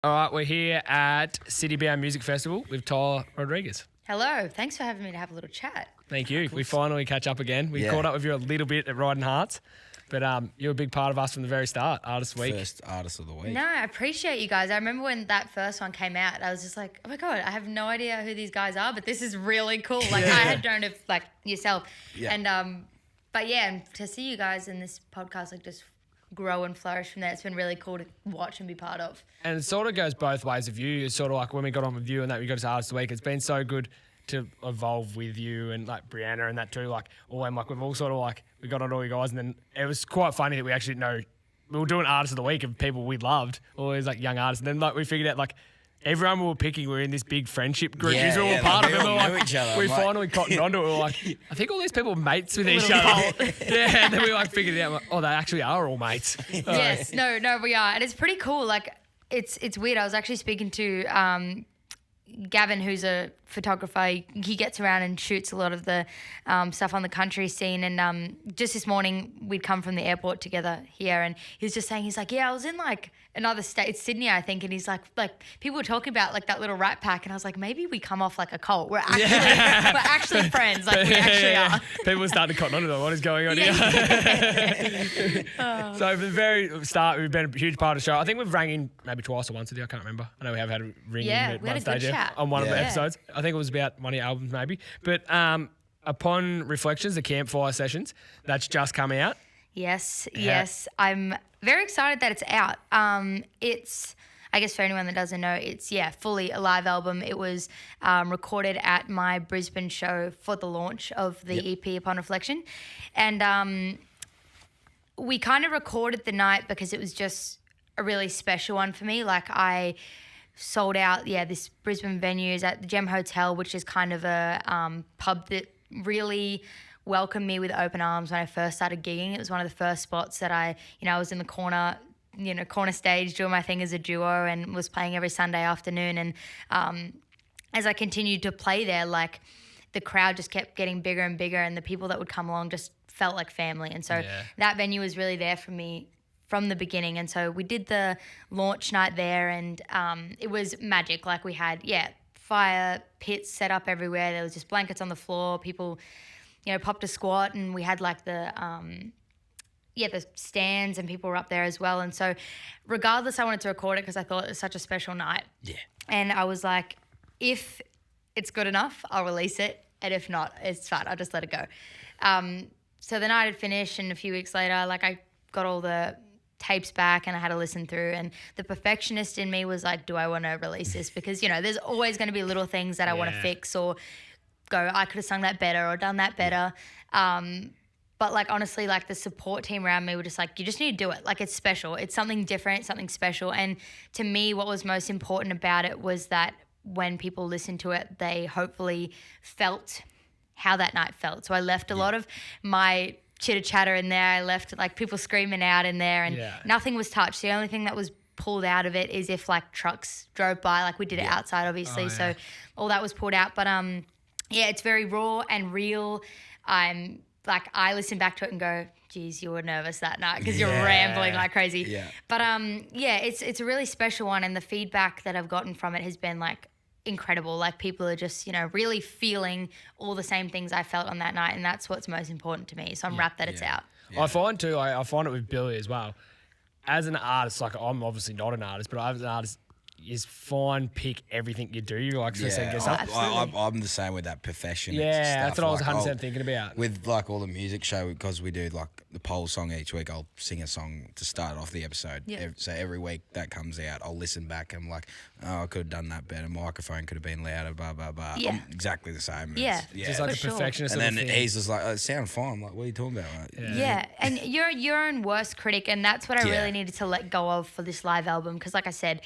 All right, we're here at Citybound Music Festival with TYLA Rodrigues. Hello. Thanks for having me to have a little chat. Thank you. We finally catch up again. We caught up with you a little bit at Riding Hearts, but you're a big part of us from the very start, Artist Week. First Artist of the Week. No, I appreciate you guys. I remember when that first one came out, I was just like, oh my God, I have no idea who these guys are, but this is really cool. Like I had known of like yourself. Yeah. And but yeah, and to see you guys in this podcast like just grow and flourish from there, it's been really cool to watch and be part of. And it sort of goes both ways of you. It's sort of like when we got on with you and that we got to Artist of the Week, it's been so good to evolve with you and like Brianna and that too. Like, we've all sort of like, we got on all you guys and then it was quite funny that we actually know we were doing Artist of the Week of people we loved, always like young artists. And then like we figured out like everyone we were picking were in this big friendship group. These were all part of it. We finally cottoned onto it. We were like, I think all these people are mates with each other. Yeah, and then we like figured it out. Like, oh, they actually are all mates. Yes, no, we are. And it's pretty cool. Like, it's weird. I was actually speaking to Gavin, who's a photographer. He gets around and shoots a lot of the stuff on the country scene. And just this morning, we'd come from the airport together here, and he was just saying, he's like, yeah, I was in like another state, Sydney, I think. And he's like people were talking about like that little Rat Pack, and I was like, maybe we come off like a cult. We're actually friends. Like we actually are. People are starting to cotton on to them. What is going on here? So from the very start, we've been a huge part of the show. I think we've rang in maybe twice or once with you. I can't remember. I know we have had a ring in at we had one a stage good chat. on one of the episodes. I think it was about one of your albums maybe. But upon reflections, the campfire sessions, that's just come out. Yes. I'm very excited that it's out. It's, I guess for anyone that doesn't know, it's, fully a live album. It was recorded at my Brisbane show for the launch of the EP Upon Reflection. And we kind of recorded the night because it was just a really special one for me. Like I sold out, this Brisbane venue is at the Gem Hotel, which is kind of a pub that really welcomed me with open arms when I first started gigging. It was one of the first spots that I was in the corner stage doing my thing as a duo and was playing every Sunday afternoon. And as I continued to play there, like the crowd just kept getting bigger and bigger, and the people that would come along just felt like family. And so that venue was really there for me from the beginning. And so we did the launch night there, and it was magic. Like we had, fire pits set up everywhere. There was just blankets on the floor. People, popped a squat, and we had like the stands, and people were up there as well. And so regardless, I wanted to record it because I thought it was such a special night. Yeah. And I was like, if it's good enough, I'll release it. And if not, it's fine. I'll just let it go. So the night had finished, and a few weeks later, like I got all the tapes back and I had to listen through, and the perfectionist in me was like, do I want to release this? Because, there's always going to be little things that I want to fix or go, I could have sung that better or done that better. But like, honestly, like the support team around me were just like, you just need to do it. Like it's special. It's something different, something special. And to me, what was most important about it was that when people listened to it, they hopefully felt how that night felt. So I left a lot of my chitter chatter in there. I left like people screaming out in there, and nothing was touched. The only thing that was pulled out of it is if like trucks drove by, like we did it outside obviously. So all that was pulled out. But it's very raw and real. I'm like, I listen back to it and go, geez, you were nervous that night because you're rambling like crazy. Yeah. But it's a really special one, and the feedback that I've gotten from it has been like incredible. Like people are just, really feeling all the same things I felt on that night, and that's what's most important to me. So I'm wrapped that it's out. I find too, I find it with Billy as well. As an artist, like I'm obviously not an artist, but as an artist, is fine, pick everything you do. You like I'm the same with that perfectionist stuff. That's what I was 100% thinking about. With like all the music show, because we do like the poll song each week, I'll sing a song to start off the episode. So every week that comes out, I'll listen back and I'm like, oh, I could have done that better. Microphone could have been louder, blah, blah, blah. I'm exactly the same. Just like a perfectionist. And then he's just like, oh, it sounds fine. I'm like, what are you talking about? Like, and you're your own worst critic, and that's what I really needed to let go of for this live album, because like I said,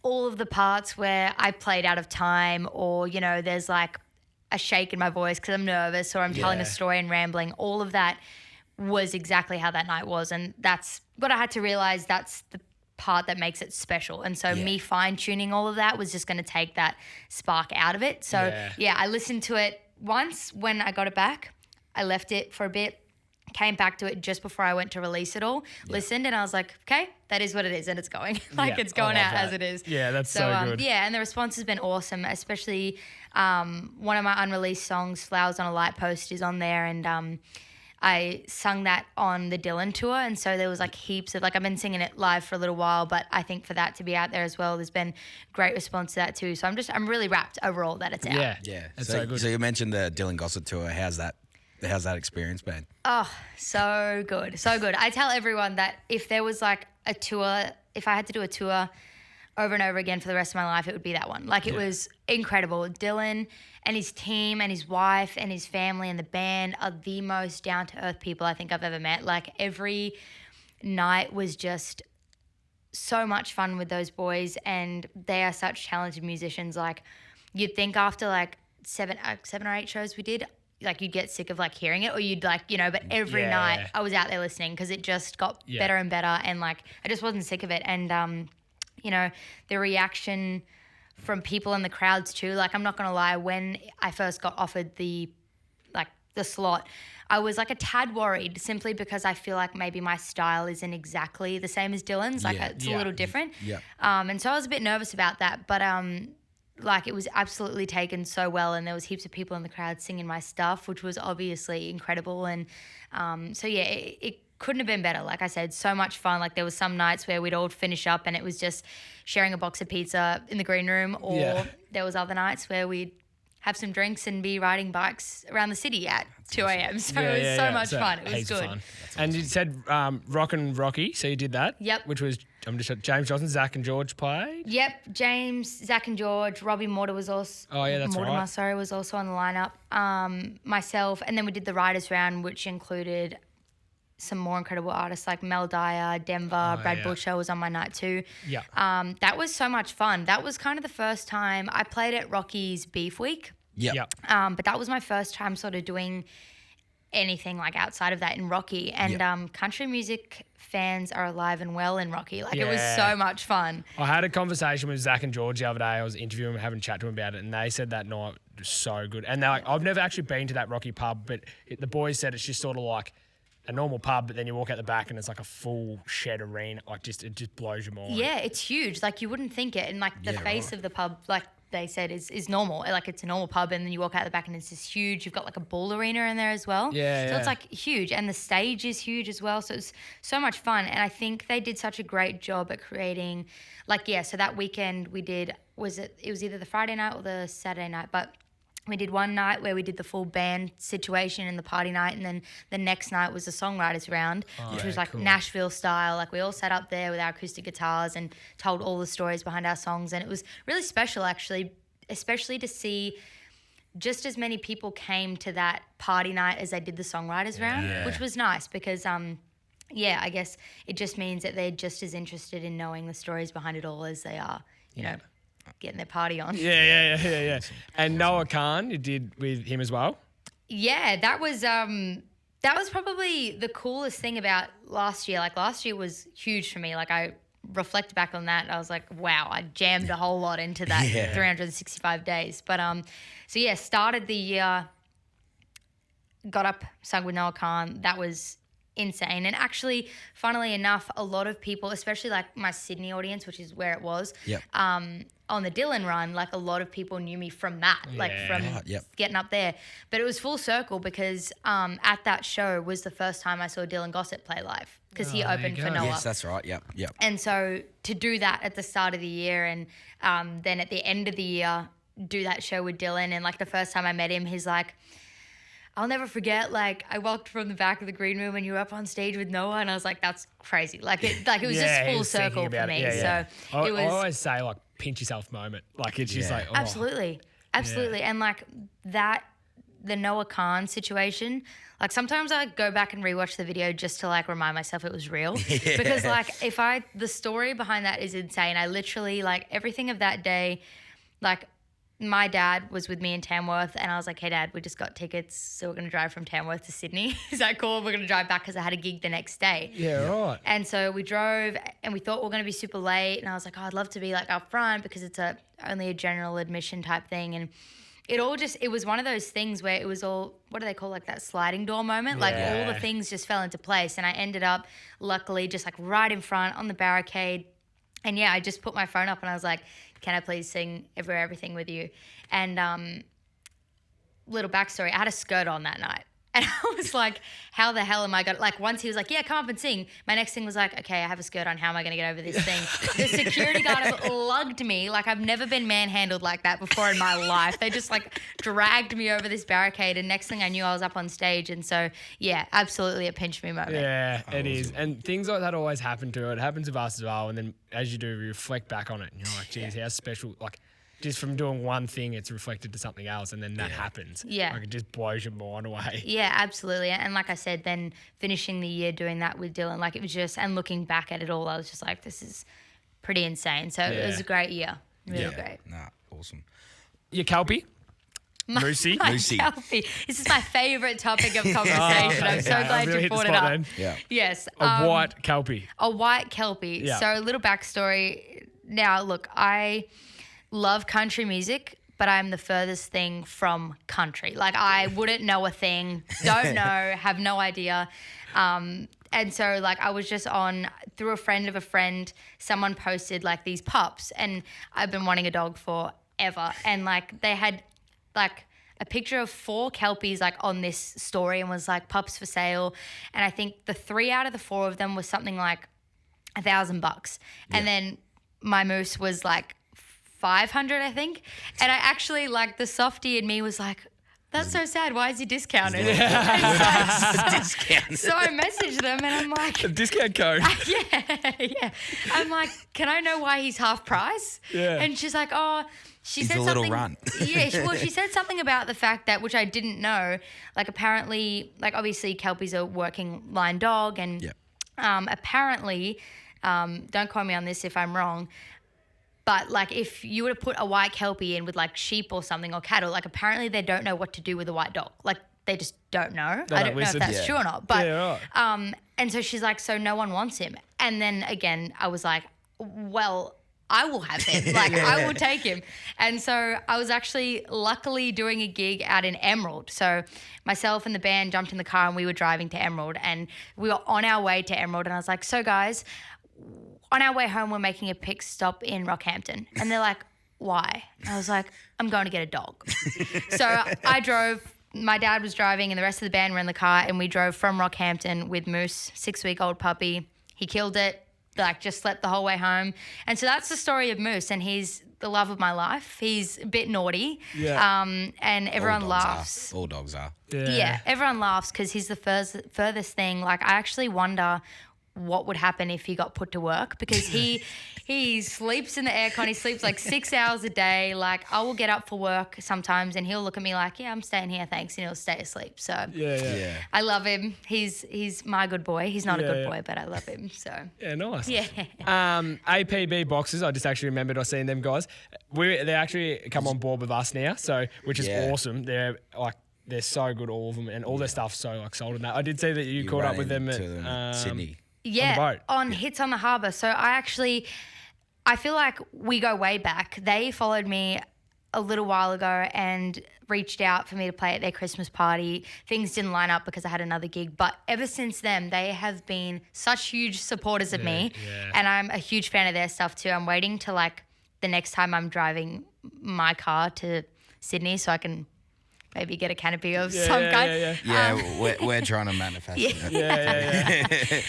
all of the parts where I played out of time, or, there's like a shake in my voice because I'm nervous, or I'm telling a story and rambling, all of that was exactly how that night was. And that's what I had to realize, that's the part that makes it special. And so me fine tuning all of that was just going to take that spark out of it. So I listened to it once when I got it back. I left it for a bit, came back to it just before I went to release it all, listened, and I was like, okay, that is what it is, and it's going. It's going out as it is. Yeah, that's so good. Yeah, and the response has been awesome, especially one of my unreleased songs, Flowers on a Light Post, is on there, and I sung that on the Dylan tour, and so there was like heaps of, like, I've been singing it live for a little while, but I think for that to be out there as well, there's been great response to that too. So I'm really wrapped overall that it's out. Yeah. It's so good. So you mentioned the Dylan Gossip tour. How's that experience been? Oh, so good. So good. I tell everyone that if there was like a tour, if I had to do a tour over and over again for the rest of my life, it would be that one. Like, it was incredible. Dylan and his team and his wife and his family and the band are the most down-to-earth people I think I've ever met. Like, every night was just so much fun with those boys, and they are such talented musicians. Like, you'd think after like seven or eight shows we did, like, you'd get sick of like hearing it, or you'd like, but every night I was out there listening because it just got better and better, and like I just wasn't sick of it. And the reaction from people in the crowds too, like, I'm not gonna lie, when I first got offered the slot, I was like a tad worried, simply because I feel like maybe my style isn't exactly the same as Dylan's, like it's a little different. And so I was a bit nervous about that, but like, it was absolutely taken so well, and there was heaps of people in the crowd singing my stuff, which was obviously incredible. And it couldn't have been better. Like I said, so much fun. Like, there was some nights where we'd all finish up and it was just sharing a box of pizza in the green room, or there was other nights where we'd have some drinks and be riding bikes around the city at 2 a.m. So it was so much fun. It was good. And you said Rock and Rocky, so you did that? Yep. Which was, James Johnson, Zach and George played? Yep, James, Zach and George, Robbie Mortimer was also was also on the lineup. Myself, and then we did the Riders Round, which included some more incredible artists like Mel Dyer, Denver, Brad Butcher was on my night too. Yeah. That was so much fun. That was kind of the first time I played at Rocky's Beef Week. Yep. But that was my first time sort of doing anything like outside of that in Rocky. And country music fans are alive and well in Rocky. Like, it was so much fun. I had a conversation with Zach and George the other day. I was interviewing them, having a chat to them about it, and they said that night was so good. And they're like, I've never actually been to that Rocky pub, but the boys said it's just sort of like a normal pub, but then you walk out the back and it's like a full shed arena. Like, it just blows your mind. Yeah, it's huge. Like, you wouldn't think it. And like the face of the pub, like they said, is normal. Like, it's a normal pub, and then you walk out the back and it's just huge. You've got like a ball arena in there as well. So it's like huge, and the stage is huge as well. So it's so much fun. And I think they did such a great job at creating, so that weekend we did, it was either the Friday night or the Saturday night, but we did one night where we did the full band situation and the party night, and then the next night was the songwriters round, which was like cool. Nashville style. Like, we all sat up there with our acoustic guitars and told all the stories behind our songs, and it was really special, actually, especially to see just as many people came to that party night as they did the songwriters round, which was nice because I guess it just means that they're just as interested in knowing the stories behind it all as they are, you know, getting their party on. Yeah. And Noah Khan, you did with him as well? Yeah, that was probably the coolest thing about last year. Like, last year was huge for me. Like, I reflect back on that and I was like, wow, I jammed a whole lot into that 365 days. But started the year, got up, sung with Noah Khan. That was insane. And actually, funnily enough, a lot of people, especially like my Sydney audience, which is where it was, on the Dylan run, like, a lot of people knew me from that, getting up there. But it was full circle because at that show was the first time I saw Dylan Gossip play live, because he opened for Noah. Yes, that's right. Yep. And so to do that at the start of the year, and then at the end of the year, do that show with Dylan, and like the first time I met him, he's like, I'll never forget, like, I walked from the back of the green room and you were up on stage with Noah, and I was like, that's crazy. Like, it was just full circle for me. So I it was. I always say, like, pinch yourself moment. Like, it's just like, oh. Absolutely. And like that, the Noah Khan situation, like, sometimes I go back and rewatch the video just to like remind myself it was real. Because like, the story behind that is insane. I literally, like, everything of that day, like, my dad was with me in Tamworth, and I was like, hey, Dad, we just got tickets, so we're going to drive from Tamworth to Sydney. Is that cool? We're going to drive back because I had a gig the next day. Yeah, right. And so we drove, and we thought we were going to be super late, and I was like, oh, I'd love to be like up front because it's only a general admission type thing. And it was one of those things where it was all, what do they call like that sliding door moment? Like all the things just fell into place, and I ended up luckily just like right in front on the barricade. And I just put my phone up and I was like, can I please sing Everything with you? And little backstory, I had a skirt on that night. And I was like, how the hell am I going to, like, once he was like, yeah, come up and sing. My next thing was like, okay, I have a skirt on. How am I going to get over this thing? The security guard lugged me. Like, I've never been manhandled like that before in my life. They just, like, dragged me over this barricade. And next thing I knew, I was up on stage. And so, yeah, absolutely a pinch me moment. Yeah, it is. And things like that always happen to it. It happens with us as well. And then as you do, you reflect back on it. And you're like, geez, how special, like, just from doing one thing, it's reflected to something else, and then that happens. Yeah. Like, it just blows your mind away. Yeah, absolutely. And like I said, then finishing the year doing that with Dylan, like it was just, and looking back at it all, I was just like, this is pretty insane. So it was a great year. Really great. Nah, awesome. Your Kelpie? Moosey? Moosey. Kelpie. This is my favourite topic of conversation. I'm so glad really you hit the brought it spot up. then. Yeah. Yes. A white Kelpie. A white Kelpie. Yeah. So a little backstory. Now, look, I love country music, but I'm the furthest thing from country. Like, I wouldn't know a thing, don't know, have no idea. And so, like, I was just on, through a friend of a friend, someone posted, like, these pups. And I've been wanting a dog forever. And, like, they had, like, a picture of 4 Kelpies, like, on this story and was, like, pups for sale. And I think the 3 out of the 4 of them was something like $1,000. And then my moose was, like, 500, I think. And I actually, like, the softie in me was like, that's so sad. Why is he discounted? Discount. So I messaged them and I'm like, A discount code. yeah. I'm like, can I know why he's half price? Yeah. And she's like, oh, she He's said a something. little runt. She said something about the fact that, which I didn't know, like apparently, like obviously Kelpies are working line dog and apparently, don't quote me on this if I'm wrong, but, like, if you were to put a white Kelpie in with, like, sheep or something or cattle, like, apparently they don't know what to do with a white dog. Like, they just don't know. I don't know if that's true or not. But, and so she's like, so no one wants him. And then, again, I was like, well, I will have him. Like, I will take him. And so I was actually luckily doing a gig out in Emerald. So myself and the band jumped in the car and we were driving to Emerald. And we were on our way to Emerald. And I was like, so, guys, on our way home, we're making a pit stop in Rockhampton. And they're like, why? I was like, I'm going to get a dog. So I drove, my dad was driving and the rest of the band were in the car and we drove from Rockhampton with Moose, 6-week-old puppy. He killed it, like just slept the whole way home. And so that's the story of Moose, and he's the love of my life. He's a bit naughty. Yeah. And everyone laughs. All dogs are. Yeah, everyone laughs because he's the furthest thing. Like, I actually wonder what would happen if he got put to work, because he sleeps in the aircon. He sleeps like 6 hours a day. Like, I will get up for work sometimes and he'll look at me like, yeah, I'm staying here, thanks, and he'll stay asleep. So Yeah. I love him. He's my good boy. He's not a good boy, but I love him. So Yeah, nice. yeah. APB boxes, I just actually remembered I seen them guys. They actually come on board with us now, so which is awesome. They're so good, all of them, and all their stuff's so like sold in that. I did see that you caught up with them at Sydney. Yeah, boat. on Hits on the Harbour. So I feel like we go way back. They followed me a little while ago and reached out for me to play at their Christmas party. Things didn't line up because I had another gig. But ever since then, they have been such huge supporters of me. Yeah. And I'm a huge fan of their stuff too. I'm waiting to, like, the next time I'm driving my car to Sydney so I can maybe get a canopy of some kind. Yeah, we're trying to manifest it.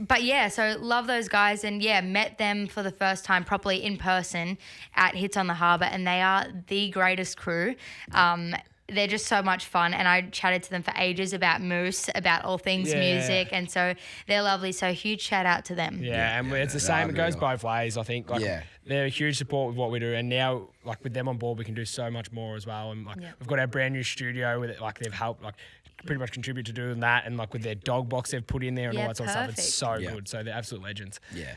But yeah, so love those guys, and yeah, met them for the first time properly in person at Hits on the Harbour, and they are the greatest crew. They're just so much fun, and I chatted to them for ages about Moose, about all things music, and so they're lovely. So huge shout out to them. Yeah, and it's the same. It goes both ways, I think. Like, they're a huge support with what we do, and now, like, with them on board, we can do so much more as well. And like, we've got our brand new studio with it. Like, they've helped, like, pretty much contribute to doing that, and like with their dog box they've put in there and all that sort of stuff. It's so good. So they're absolute legends. Yeah.